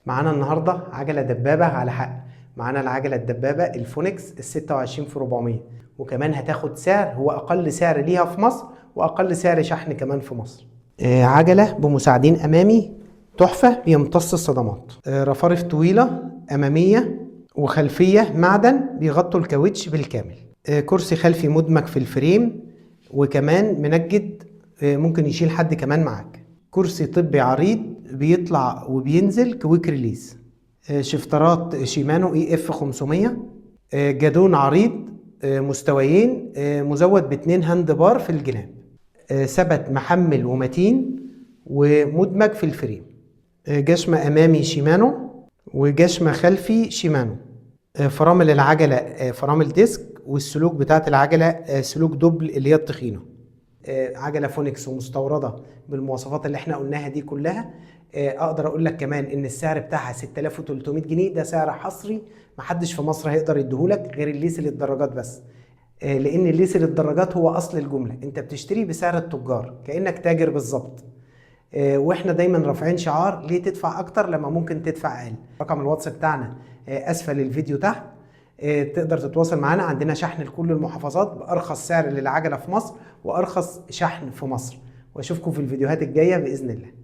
معانا النهارده عجله دبابه على حق. معانا العجله الدبابه الفونكس ال 26 في 400، وكمان هتاخد سعر هو اقل سعر ليها في مصر واقل سعر شحن كمان في مصر. عجله بمساعدين امامي تحفه بيمتص الصدمات، رفارف طويله اماميه وخلفيه معدن بيغطوا الكاوتش بالكامل، كرسي خلفي مدمج في الفريم وكمان منجد، ممكن يشيل حد كمان معاك، كرسي طبي عريض بيطلع وبينزل كويك ريليز، شفترات شيمانو اي اف 500، جادون عريض مستويين مزود باتنين هاند بار في الجناب، ثبت محمل ومتين ومدمج في الفريم، جشمة امامي شيمانو وجشمة خلفي شيمانو، فرامل العجلة فرامل ديسك، والسلوك بتاعت العجلة سلوك دبل اللي هي التخينة. عجلة فونكس ومستوردة بالمواصفات اللي احنا قلناها دي كلها. اقدر اقول لك كمان ان السعر بتاعها 6300 جنيه، ده سعر حصري محدش في مصر هيقدر يديهولك غير الليس للدراجات بس، لان الليس للدراجات هو اصل الجملة، انت بتشتري بسعر التجار كأنك تاجر بالظبط. واحنا دايما رافعين شعار ليه تدفع اكتر لما ممكن تدفع اقل. رقم الواتس بتاعنا اسفل الفيديو تحت، تقدر تتواصل معانا. عندنا شحن لكل المحافظات بارخص سعر للعجله في مصر وارخص شحن في مصر، واشوفكم في الفيديوهات الجايه باذن الله.